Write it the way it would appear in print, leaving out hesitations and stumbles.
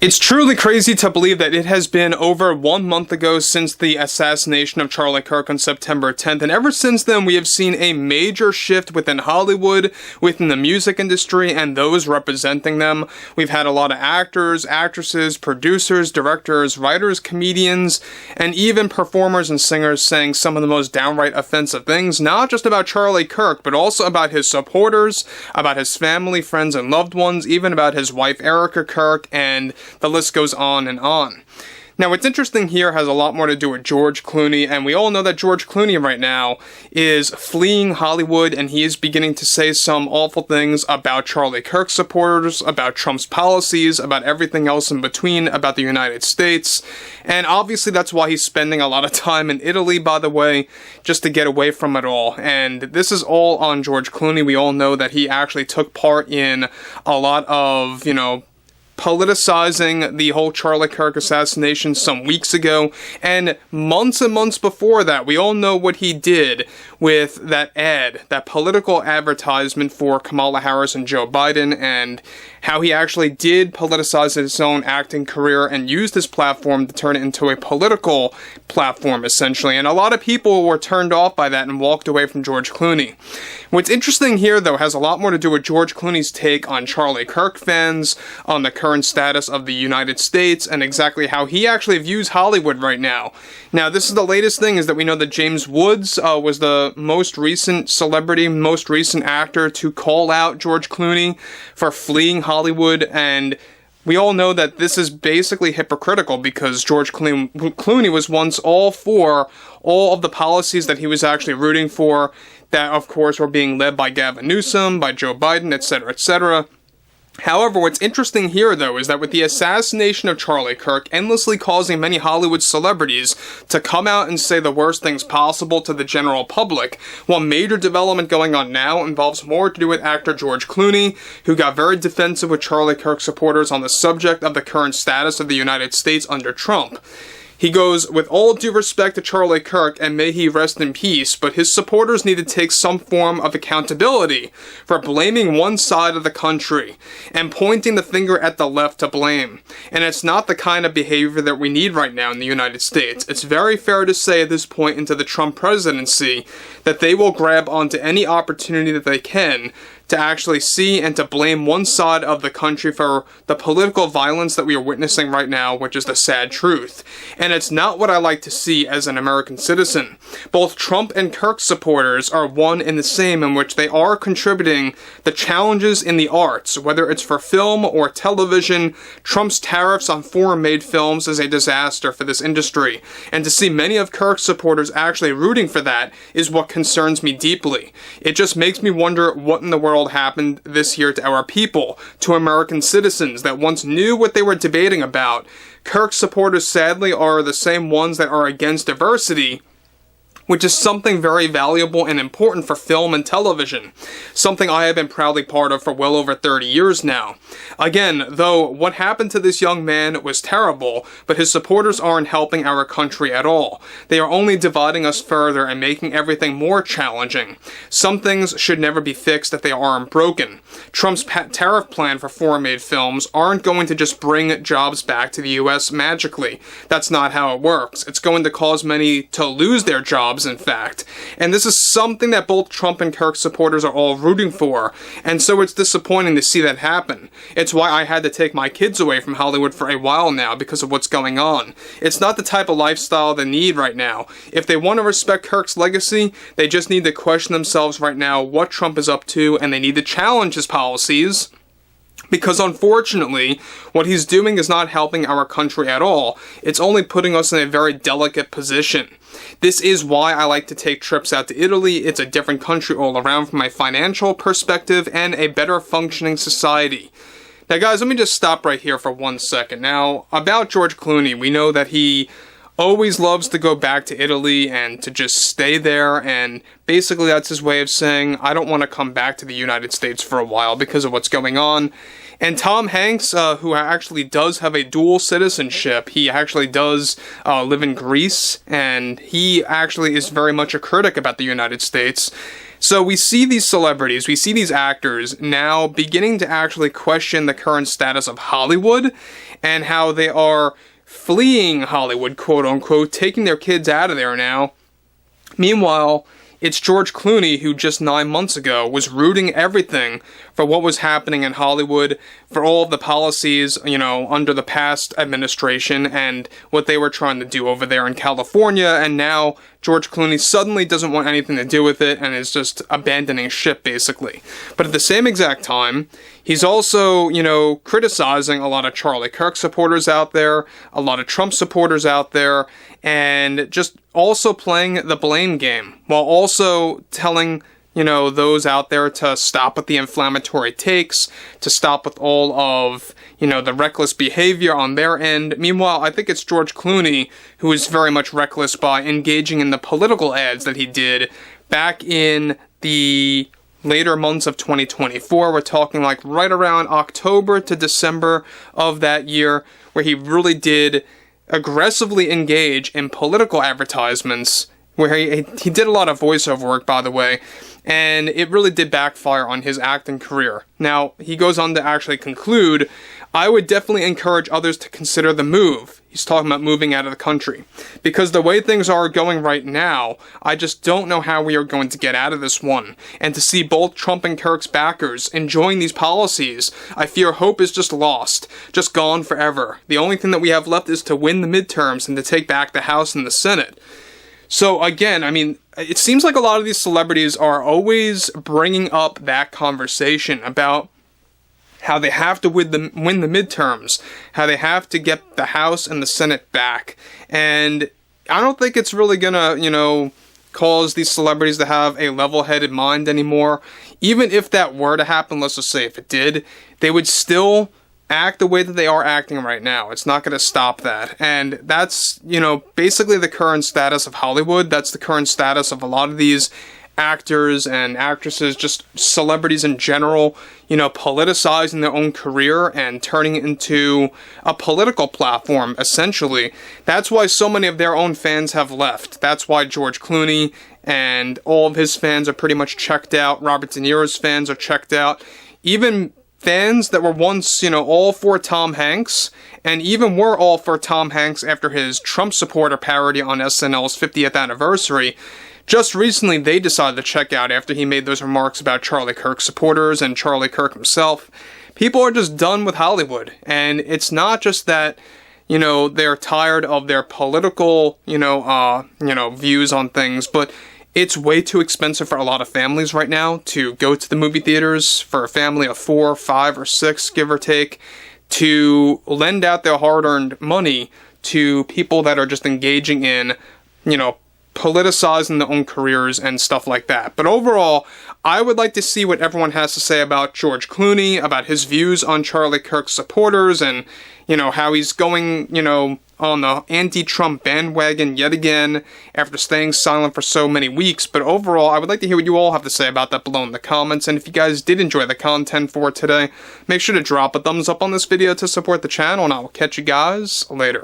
It's truly crazy to believe that it has been over 1 month ago since the assassination of Charlie Kirk on September 10th, and ever since then we have seen a major shift within Hollywood, within the music industry, and those representing them. We've had a lot of actors, actresses, producers, directors, writers, comedians, and even performers and singers saying some of the most downright offensive things, not just about Charlie Kirk, but also about his supporters, about his family, friends, and loved ones, even about his wife Erica Kirk, and the list goes on and on. Now, what's interesting here has a lot more to do with George Clooney, and we all know that George Clooney right now is fleeing Hollywood, and he is beginning to say some awful things about Charlie Kirk supporters, about Trump's policies, about everything else in between, about the United States. And obviously that's why he's spending a lot of time in Italy, by the way, just to get away from it all. And this is all on George Clooney. We all know that he actually took part in a lot of, politicizing the whole Charlie Kirk assassination some weeks ago, and months before that, we all know what he did with that ad, that political advertisement for Kamala Harris and Joe Biden, and how he actually did politicize his own acting career and used his platform to turn it into a political platform, essentially. And a lot of people were turned off by that and walked away from George Clooney. What's interesting here, though, has a lot more to do with George Clooney's take on Charlie Kirk fans, on the current status of the United States, and exactly how he actually views Hollywood right now. Now, this is the latest thing, is that we know that James Woods was the most recent celebrity, most recent actor to call out George Clooney for fleeing Hollywood, and we all know that this is basically hypocritical because George Clooney was once all for all of the policies that he was actually rooting for, that of course were being led by Gavin Newsom, by Joe Biden, etc., etc. However, what's interesting here, though, is that with the assassination of Charlie Kirk endlessly causing many Hollywood celebrities to come out and say the worst things possible to the general public, one major development going on now involves more to do with actor George Clooney, who got very defensive with Charlie Kirk supporters on the subject of the current status of the United States under Trump. He goes, "With all due respect to Charlie Kirk, and may he rest in peace, but his supporters need to take some form of accountability for blaming one side of the country and pointing the finger at the left to blame. And it's not the kind of behavior that we need right now in the United States. It's very fair to say at this point into the Trump presidency that they will grab onto any opportunity that they can to actually see and to blame one side of the country for the political violence that we are witnessing right now, which is the sad truth. And it's not what I like to see as an American citizen. Both Trump and Kirk supporters are one and the same, in which they are contributing the challenges in the arts, whether it's for film or television. Trump's tariffs on foreign-made films is a disaster for this industry, and to see many of Kirk's supporters actually rooting for that is what concerns me deeply. It just makes me wonder what in the world happened this year to our people, to American citizens that once knew what they were debating about. Kirk supporters sadly are the same ones that are against diversity, which is something very valuable and important for film and television, something I have been proudly part of for well over 30 years now. Again, though, what happened to this young man was terrible, but his supporters aren't helping our country at all. They are only dividing us further and making everything more challenging. Some things should never be fixed if they aren't broken. Trump's tariff plan for foreign-made films aren't going to just bring jobs back to the U.S. magically. That's not how it works. It's going to cause many to lose their jobs, in fact. And this is something that both Trump and Kirk supporters are all rooting for, and so it's disappointing to see that happen. It's why I had to take my kids away from Hollywood for a while now, because of what's going on. It's not the type of lifestyle they need right now. If they want to respect Kirk's legacy, they just need to question themselves right now what Trump is up to, and they need to challenge his policies. Because unfortunately, what he's doing is not helping our country at all. It's only putting us in a very delicate position. This is why I like to take trips out to Italy. It's a different country all around from a financial perspective and a better functioning society. Now guys, let me just stop right here for 1 second. Now, about George Clooney, we know that he always loves to go back to Italy and to just stay there, and basically that's his way of saying, I don't want to come back to the United States for a while because of what's going on. And Tom Hanks, who actually does have a dual citizenship, he actually does live in Greece, and he actually is very much a critic about the United States. So we see these celebrities, we see these actors now beginning to actually question the current status of Hollywood and how they are fleeing Hollywood, quote unquote, taking their kids out of there now. Meanwhile, it's George Clooney who just 9 months ago was rooting everything for what was happening in Hollywood, for all of the policies, under the past administration and what they were trying to do over there in California, and now George Clooney suddenly doesn't want anything to do with it and is just abandoning ship, basically. But at the same exact time, he's also, criticizing a lot of Charlie Kirk supporters out there, a lot of Trump supporters out there, and just also playing the blame game, while also telling, those out there to stop with the inflammatory takes, to stop with all of, the reckless behavior on their end. Meanwhile, I think it's George Clooney who is very much reckless by engaging in the political ads that he did back in the later months of 2024. We're talking like right around October to December of that year, where he really did aggressively engage in political advertisements, where he did a lot of voiceover work, by the way, and it really did backfire on his acting career. Now, he goes on to actually conclude, I would definitely encourage others to consider the move. He's talking about moving out of the country. Because the way things are going right now, I just don't know how we are going to get out of this one. And to see both Trump and Kirk's backers enjoying these policies, I fear hope is just lost, just gone forever. The only thing that we have left is to win the midterms and to take back the House and the Senate. So again, it seems like a lot of these celebrities are always bringing up that conversation about how they have to win the midterms, how they have to get the House and the Senate back. And I don't think it's really gonna, cause these celebrities to have a level-headed mind anymore. Even if that were to happen, let's just say if it did, they would still act the way that they are acting right now. It's not going to stop that. And that's, basically the current status of Hollywood. That's the current status of a lot of these actors and actresses, just celebrities in general, politicizing their own career and turning it into a political platform, essentially. That's why so many of their own fans have left. That's why George Clooney and all of his fans are pretty much checked out. Robert De Niro's fans are checked out. Even fans that were once, all for Tom Hanks, and even were all for Tom Hanks after his Trump supporter parody on SNL's 50th anniversary, just recently they decided to check out after he made those remarks about Charlie Kirk supporters and Charlie Kirk himself. People are just done with Hollywood, and it's not just that, they're tired of their political, views on things, but it's way too expensive for a lot of families right now to go to the movie theaters, for a family of 4, 5, or 6, give or take, to lend out their hard-earned money to people that are just engaging in, politicizing their own careers and stuff like that. But overall, I would like to see what everyone has to say about George Clooney, about his views on Charlie Kirk's supporters, and, how he's going, on the anti-Trump bandwagon yet again after staying silent for so many weeks. But overall, I would like to hear what you all have to say about that below in the comments. And if you guys did enjoy the content for today, make sure to drop a thumbs up on this video to support the channel, and I will catch you guys later.